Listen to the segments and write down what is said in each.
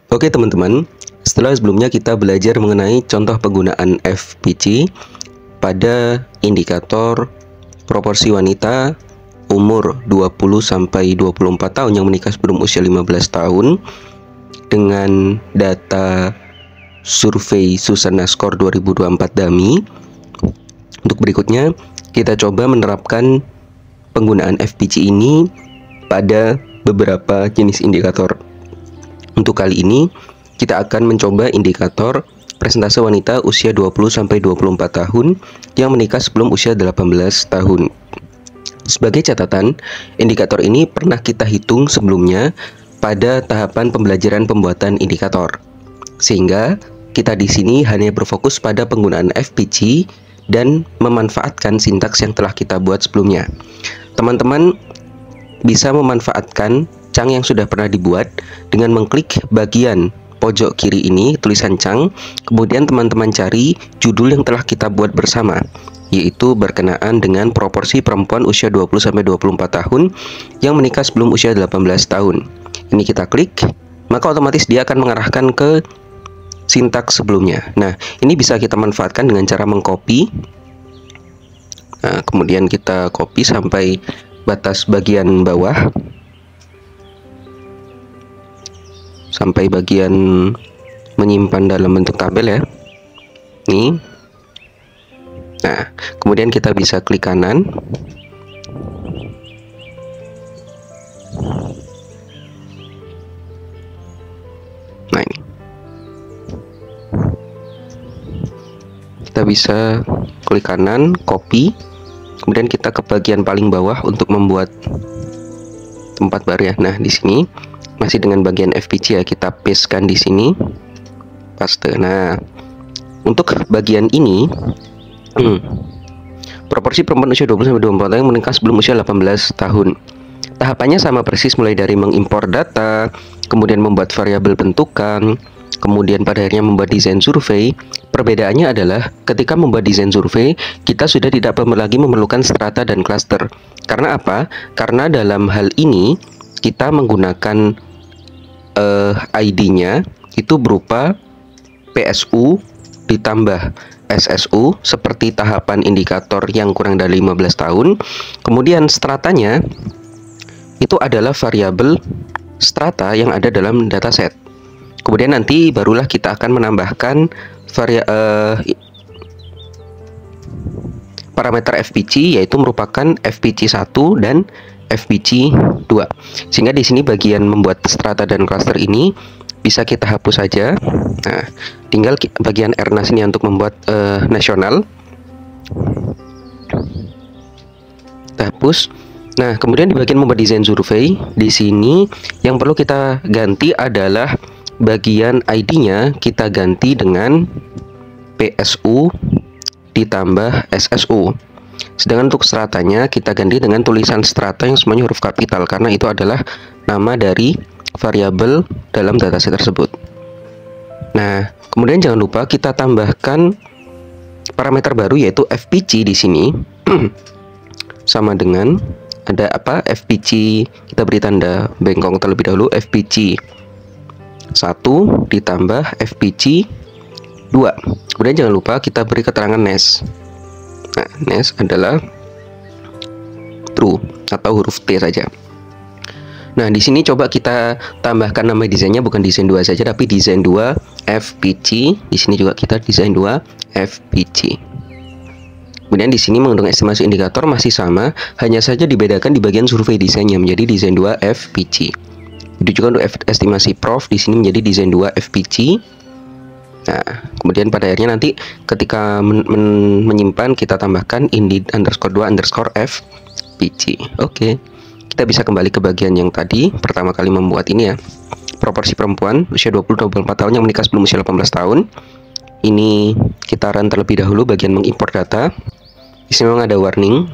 Oke teman-teman, setelah sebelumnya kita belajar mengenai contoh penggunaan FPC pada indikator proporsi wanita umur 20-24 tahun yang menikah sebelum usia 15 tahun dengan data survei Susana Score 2024 Dummy. Untuk berikutnya, kita coba menerapkan penggunaan FPC ini pada beberapa jenis indikator. Untuk kali ini, kita akan mencoba indikator persentase wanita usia 20-24 tahun yang menikah sebelum usia 18 tahun. Sebagai catatan, indikator ini pernah kita hitung sebelumnya pada tahapan pembelajaran pembuatan indikator. Sehingga kita di sini hanya berfokus pada penggunaan FPC dan memanfaatkan sintaks yang telah kita buat sebelumnya. Teman-teman bisa memanfaatkan Chang yang sudah pernah dibuat dengan mengklik bagian pojok kiri ini tulisan Chang, kemudian teman-teman cari judul yang telah kita buat bersama, yaitu berkenaan dengan proporsi perempuan usia 20-24 tahun yang menikah sebelum usia 18 tahun. Ini kita klik, maka otomatis dia akan mengarahkan ke sintaks sebelumnya. Nah, ini bisa kita manfaatkan dengan cara mengcopy. Nah, kemudian kita copy sampai batas bagian bawah, sampai bagian menyimpan dalam bentuk tabel ya. Nih. Nah, kemudian kita bisa klik kanan. Nah, ini. Kita bisa klik kanan, copy. Kemudian kita ke bagian paling bawah untuk membuat tempat baru ya. Nah, di sini masih dengan bagian FPC ya, kita pastekan di sini, paste. Nah, untuk bagian ini, proporsi perempuan usia 20-24 tahun yang menikah sebelum usia 18 tahun. Tahapannya sama persis, mulai dari mengimpor data, kemudian membuat variabel bentukan, kemudian pada akhirnya membuat desain survei. Perbedaannya adalah ketika membuat desain survei, kita sudah tidak lagi memerlukan strata dan cluster. Karena apa? Karena dalam hal ini kita menggunakan ID-nya itu berupa PSU ditambah SSU seperti tahapan indikator yang kurang dari 15 tahun. Kemudian stratanya itu adalah variabel strata yang ada dalam dataset. Kemudian nanti barulah kita akan menambahkan parameter FPC, yaitu merupakan FPC 1 dan FPC 2. Sehingga di sini bagian membuat strata dan cluster ini bisa kita hapus saja. Nah, tinggal bagian Ernas ini untuk membuat nasional. Kita hapus. Nah, kemudian di bagian membuat desain survei, di sini yang perlu kita ganti adalah bagian ID-nya kita ganti dengan PSU ditambah SSU. Sedangkan untuk stratanya kita ganti dengan tulisan strata yang semuanya huruf kapital, karena itu adalah nama dari variabel dalam dataset tersebut. Nah, kemudian jangan lupa kita tambahkan parameter baru, yaitu FPC di sini. Sama dengan ada apa? FPC, kita beri tanda bengkong terlebih dahulu, FPC 1 ditambah FPC 2. Kemudian jangan lupa kita beri keterangan NES. Nah, NES adalah true atau huruf T saja. Nah, di sini coba kita tambahkan nama desainnya, bukan desain 2 saja, tapi desain 2 FPC. Di sini juga kita desain 2 FPC. Kemudian di sini menggunakan estimasi indikator masih sama, hanya saja dibedakan di bagian survei desainnya menjadi desain 2 FPC. Itu juga untuk estimasi prof di sini menjadi desain 2 FPC. Nah, kemudian pada akhirnya nanti ketika menyimpan kita tambahkan indi_2_f_pc. Oke. Kita bisa kembali ke bagian yang tadi pertama kali membuat ini ya. Proporsi perempuan usia 20-24 tahun yang menikah sebelum usia 18 tahun. Ini kita run terlebih dahulu bagian mengimpor data. Di sini memang ada warning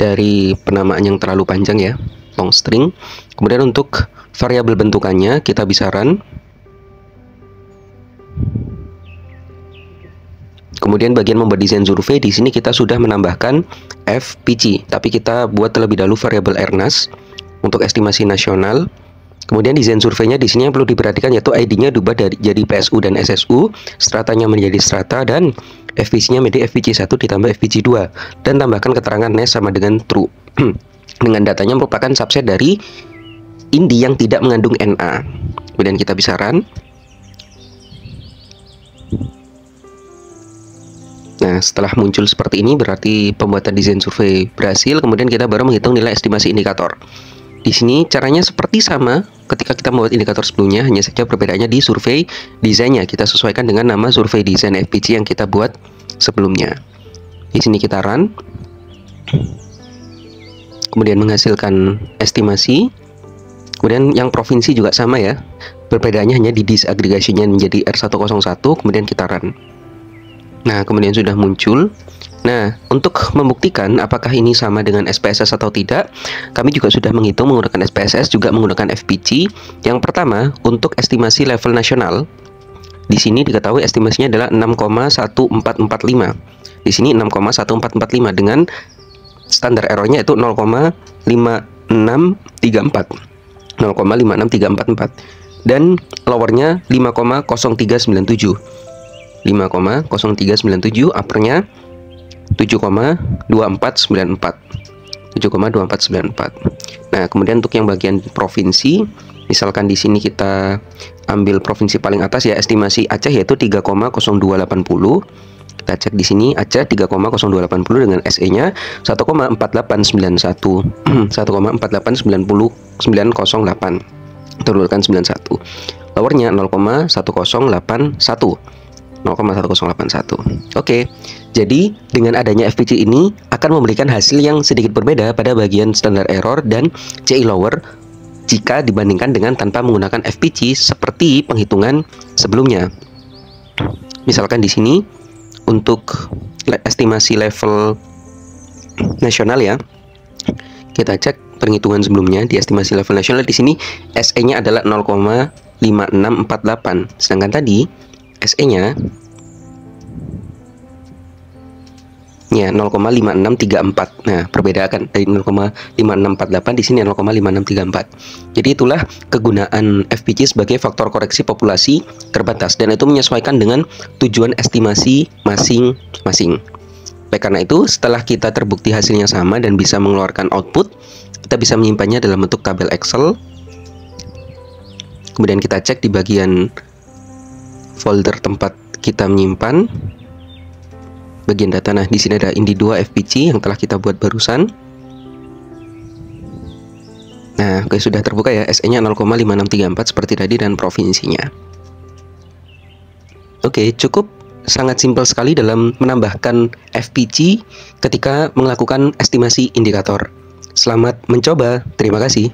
dari penamaan yang terlalu panjang ya, long string. Kemudian untuk variabel bentukannya kita bisa run. Kemudian bagian membuat desain survei, di sini kita sudah menambahkan FPC, tapi kita buat terlebih dahulu variabel Ernas untuk estimasi nasional. Kemudian desain surveinya di sini yang perlu diperhatikan yaitu ID-nya diubah jadi PSU dan SSU, stratanya menjadi strata, dan FPC-nya menjadi FPC 1 ditambah FPC 2, dan tambahkan keterangan NES sama dengan true. Dengan datanya merupakan subset dari INDI yang tidak mengandung NA. Kemudian kita bisa run. Nah, setelah muncul seperti ini berarti pembuatan desain survei berhasil. Kemudian kita baru menghitung nilai estimasi indikator. Di sini caranya seperti sama ketika kita membuat indikator sebelumnya, hanya saja perbedaannya di survei desainnya. Kita sesuaikan dengan nama survei desain FPC yang kita buat sebelumnya. Di sini kita run. Kemudian menghasilkan estimasi. Kemudian yang provinsi juga sama ya. Perbedaannya hanya di disaggregation-nya menjadi R101, kemudian kita run. Nah, kemudian sudah muncul. Nah, untuk membuktikan apakah ini sama dengan SPSS atau tidak, kami juga sudah menghitung menggunakan SPSS, juga menggunakan FPC. Yang pertama, untuk estimasi level nasional, di sini diketahui estimasinya adalah 6,1445. Di sini 6,1445 dengan standar errornya itu 0,5634. 0,56344. Dan lowernya 5,0397. 5,0397, uppernya 7,2494. 7,2494. Nah, kemudian untuk yang bagian provinsi, misalkan di sini kita ambil provinsi paling atas ya, estimasi Aceh yaitu 3,0280. Kita cek di sini Aceh 3,0280 dengan SE-nya 1,4891. 1,489908. Turunkan 91. Lowernya 0,1081. 0,1081. Oke, jadi dengan adanya FPC ini akan memberikan hasil yang sedikit berbeda pada bagian standar error dan CI lower jika dibandingkan dengan tanpa menggunakan FPC seperti penghitungan sebelumnya. Misalkan di sini untuk estimasi level nasional ya, kita cek penghitungan sebelumnya di estimasi level nasional. Di sini SE-nya adalah 0,5648, sedangkan tadi SE-nya ya 0,5634. Nah, perbedakan dari 0,5648 di sini 0,5634. Jadi itulah kegunaan FPC sebagai faktor koreksi populasi terbatas, dan itu menyesuaikan dengan tujuan estimasi masing-masing. Oleh karena itu, setelah kita terbukti hasilnya sama dan bisa mengeluarkan output, kita bisa menyimpannya dalam bentuk tabel Excel. Kemudian kita cek di bagian folder tempat kita menyimpan bagian data. Nah, di sini ada INDI2 FPC yang telah kita buat barusan. Nah, oke, sudah terbuka ya, SE-nya 0,5634 seperti tadi dan provinsinya. Oke, cukup sangat simpel sekali dalam menambahkan FPC ketika melakukan estimasi indikator. Selamat mencoba, terima kasih.